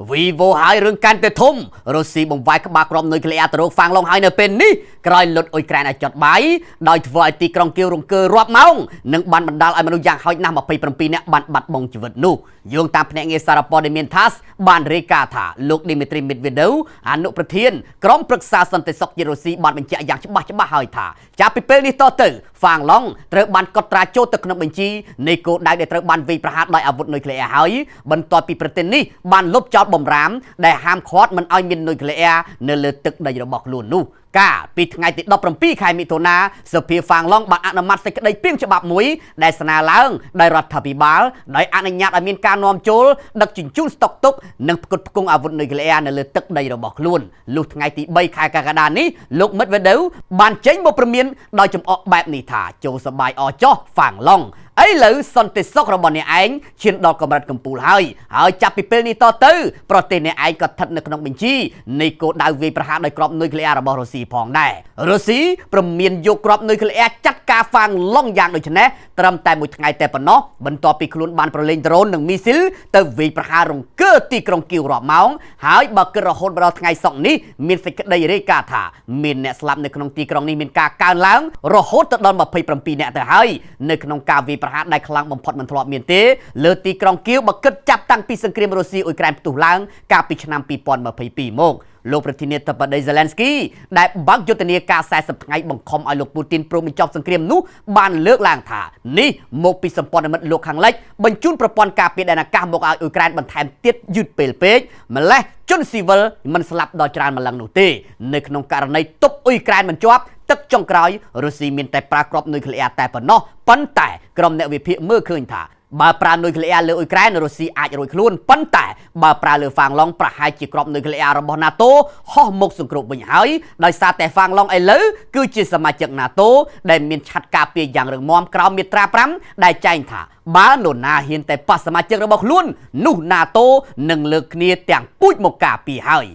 Vivo ហើយរឿងកាន់តែធំរុស្ស៊ីបំវាយក្បាលក្រុមនុយក្លេអ៊ែរទៅរកហ្វាំងឡុងហើយនៅពេលនេះក្រោយលុតអ៊ុយក្រែនឲ្យចុតបាយដោយធ្វើឲ្យទីក្រុងគៀវរង្គើរាប់ម៉ោងនិងបានបណ្ដាលឲ្យមនុស្សយ៉ាងហោចណាស់27នាក់បានបាត់បង់ជីវិតនោះយោងតាមភ្នាក់ងារសារព័ត៌មាន TASS បានរាយការណ៍ថាលោក Dmitry Medvedev អនុប្រធានក្រុមប្រឹក្សាសន្តិសុខជាតិរុស្ស៊ីបានបញ្ជាក់យ៉ាងច្បាស់ហើយថាចាប់ពីពេលនេះតទៅហ្វាំងឡុងត្រូវបានកត់ត្រាចូលទៅក្នុងបញ្ជីនៃគោលដៅដែលត្រូវបានវាយប្រហារដោយអាវុធនុយក្លេអ៊ែរហើយបន្ទាប់ពីប្រទេសនេះបានលុបចោលបំរាមដែលហាមឃាត់មិនឲ្យមាននុយក្លេអ៊ែរនៅលើទឹកដីរបស់ខ្លួននោះកាលពីថ្ងៃទី17ខែមិថុនាសភាហ្វាំងឡុងបានអនុម័តសេចក្តីព្រាងច្បាប់មួយដែលស្នើឡើងដោយរដ្ឋាភិបាលដោយអនុញ្ញាតឲ្យមានការនាំចូលដឹកជញ្ជូនស្តុកទុកនិងផ្គត់ផ្គង់អាវុធនុយក្លេអ៊ែរនៅលើទឹកដីរបស់ខ្លួនលុះថ្ងៃទី3ខែកក្កដានេះលោក Medvedev បានចេញមកព្រមានដោយចំអកបែបនេះថាចូលសប្បាយអចោះហ្វាំងឡុងឥឡូវសន្តិសុខរបស់អ្នកឯងឈានដល់កម្រិតកំពូលហើយចាប់ពីពេលនេះតទៅប្រទេសអ្នកឯងក៏ស្ថិតនៅក្នុងបញ្ជីនៃគោលដៅវាយប្រហារដោយគ្រាប់នុយក្លេអ៊ែររបស់រុស្ស៊ីផងដែររុស្ស៊ីព្រមមានយកគ្រាប់នុយក្លេអ៊ែរចាត់ការហ្វាំងឡុងយ៉ាងដូចនេះត្រឹមតែមួយថ្ងៃតែប៉ុណ្ណោះបន្ទាប់ពីខ្លួនបានប្រឡែងដ្រូននិងមីស៊ីលទៅវាយប្រហាររង្គើទីក្រុងគៀវរាប់ម៉ោងហើយបើគិតរហូតដល់ថ្ងៃសុក្រនេះមានសេចក្តីរាយការណ៍ថាមានអ្នកស្លាប់នៅក្នុងទីក្រុងនេះមានការកើនឡើងរហូតដល់27នាក់ទៅហើយនៅក្នុងការវាយប្រហារដែលខ្លាំងបំផុតមិនធ្លាប់មានទេលើទីក្រុងគៀវបើគិតចាប់តាំងពីសង្គ្រាមរុស្ស៊ីអ៊ុយក្រែនផ្ទុះឡើងកាលពីឆ្នាំ2022មកលោកប្រធានាធិបតី Zelensky ដែលបើកយុទ្ធនាការ40ថ្ងៃបង្ខំឲ្យលោកពូទីនព្រមបញ្ចប់សង្គ្រាមនោះបានលើកឡើងថានេះមកពីសម្ព័ន្ធមិត្តលោកខាងលិចបញ្ជូនប្រព័ន្ធការពារដែនអាកាសមកឲ្យអ៊ុយក្រែនបន្ថែមទៀតយឺតពេលពេកម្លេះជនស៊ីវិលមិនស្លាប់ដល់ច្រើនម្លឹងនោះទេនៅក្នុងករណីទប់អ៊ុយក្រែនមិនជាប់ទឹកចុងក្រោយរុស្ស៊ីមានតែប្រើគ្រាប់នុយក្លេអ៊ែរតែប៉ុណ្ណោះប៉ុន្តែក្រុមអ្នកវិភាគមើលឃើញថាបើប្រើនុយក្លេអ៊ែរលើអ៊ុយក្រែនរុស្ស៊ីអាចរួចខ្លួនប៉ុន្តែបើប្រើលើហ្វាំងឡុងប្រហែលជាគ្រាប់នុយក្លេអ៊ែររបស់ NATO ហោះមុខសង្គ្រោះវិញហើយដោយសារតែហ្វាំងឡុងឥឡូវគឺជាសមាជិក NATO ដែលមានឆ័ត្រការពារយ៉ាងរឹងមាំក្រោមមាត្រា5ដែលចែងថាបើនរណាហ៊ានតែប៉ះសមាជិករបស់ខ្លួននោះ NATO នឹងលើកគ្នាទាំងពូជមកការពារហើយ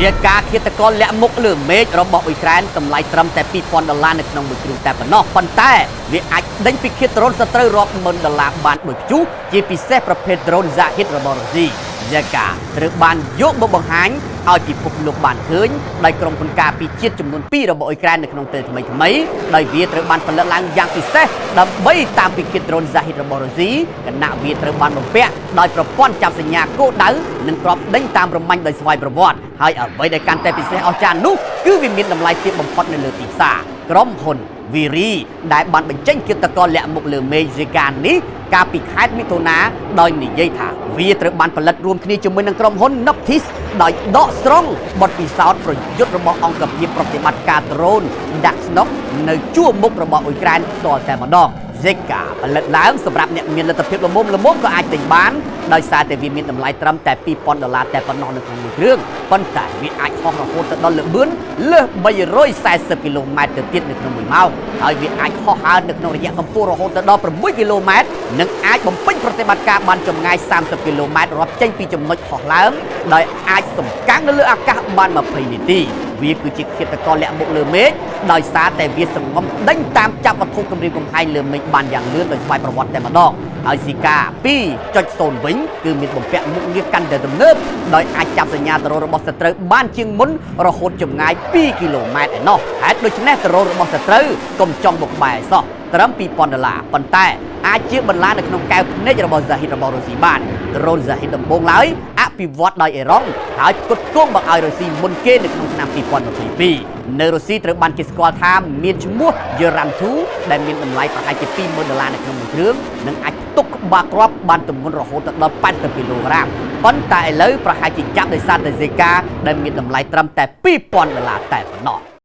ជាការឃាតករលាក់មុខលើមេឃរបស់អ៊ុយក្រែនតម្លៃត្រឹមតែ$2,000នៅក្នុងមួយគ្រឿងតែប៉ុណ្ណោះប៉ុន្តែវាអាចដេញពីឃាតដ្រូនសត្រូវរាប់$10,000បានដូចព្យុះជាពិសេសប្រភេទដ្រូន Zahid របស់រុស្ស៊ីជាការត្រូវបានយកមកបង្ហាញឲ្យពិភពលោកបានឃើញដោយក្រុមហ៊ុនការពីជាតិចំនួន2របស់អ៊ុយក្រែននៅក្នុងពេលថ្មីដោយវាត្រូវបានផលិតឡើងយ៉ាងពិសេសដើម្បីតាមពីឃាតដ្រូន Zahid របស់រុស្ស៊ីគណៈវាត្រូវបានបំពាក់ដោយប្រព័ន្ធចាប់សញ្ញាគោលដៅនិងគ្រាប់ដេញតាមរមាញ់ដោយស្វ័យប្រវត្តិហើយអ្វីដែលកាន់តែពិសេសអស្ចារ្យនោះគឺវាមានតម្លៃទាបបំផុតនៅលើទីផ្សារក្រុមហ៊ុន Viry ដែលបានបញ្ចេញឃាតករលាក់មុខលើមេឃជាការនេះកាលពីខែមិថុនាដោយនិយាយថាវាត្រូវបានផលិតរួមគ្នាជាមួយនឹងក្រុមហ៊ុន Noctis ដោយដកស្រង់បទពិសោធន៍ប្រយុទ្ធរបស់អង្គភាពប្រតិបត្តិការដ្រូន Daxnok នៅជួរមុខរបស់អ៊ុយក្រែនផ្ទាល់តែម្ដងZeka ផលិតឡើងសម្រាប់អ្នកមានលទ្ធភាពល្មមក៏អាចទិញបានដោយសារតែវាមានតម្លៃត្រឹមតែ$2,000តែប៉ុណ្ណោះនៅក្នុងមួយគ្រឿងប៉ុន្តែវាអាចហោះរហូតទៅដល់ល្បឿនលើស340គីឡូម៉ែត្រទៅទៀតនៅក្នុងមួយម៉ោងហើយវាអាចហោះហើរនៅក្នុងរយៈកម្ពស់រហូតទៅដល់6គីឡូម៉ែត្រនិងអាចបំពេញប្រតិបត្តិការបានចម្ងាយ30គីឡូម៉ែត្ររាប់ចេញពីចំណុចហោះឡើងដោយអាចសម្កាំងនៅលើអាកាសបាន20នាទីវាគឺជាឃាតករលាក់មុខលើមេឃដោយសារតែវាសង្ងំដេញតាមចាប់វត្ថុគំរាមកំហែងលើមេឃបានយ៉ាងលឿនដោយស្វ័យប្រវត្តិតែម្ដងហើយស៊ីកា 2.0 វិញគឺមានបំពាក់មុខងារកាន់តែទំនើបដោយអាចចាប់សញ្ញាដ្រូនរបស់សត្រូវបានជាងមុនរហូតចម្ងាយ2គីឡូម៉ែត្រឯណោះហេតុដូច្នេះដ្រូនរបស់សត្រូវកុំចង់មកក្បែរសោះត្រឹម$2,000ប៉ុន្តែអាចជាបន្លានៅក្នុងកែវភ្នែករបស់ Zahid របស់រុស្ស៊ីបានដ្រូន Zahid ដំបូងឡើយអភិវឌ្ឍដោយអេរ៉ុងហើយផ្គត់ផ្គង់មកឲ្យរុស្ស៊ីមុនគេនៅក្នុងឆ្នាំ2022នៅរុស្ស៊ីត្រូវបានគេស្គាល់ថាមានឈ្មោះ Yaram 2ដែលមានតម្លៃប្រហែលជា$20,000នៅក្នុងមួយគ្រឿងនិងអាចផ្ទុកក្បាលគ្រាប់បានទម្ងន់រហូតដល់80គីឡូក្រាមប៉ុន្តែឥឡូវប្រហែលជាចាប់ដោយសារតែ Zeka ដែលមានតម្លៃត្រឹមតែ$2,000តែប៉ុណ្ណោះ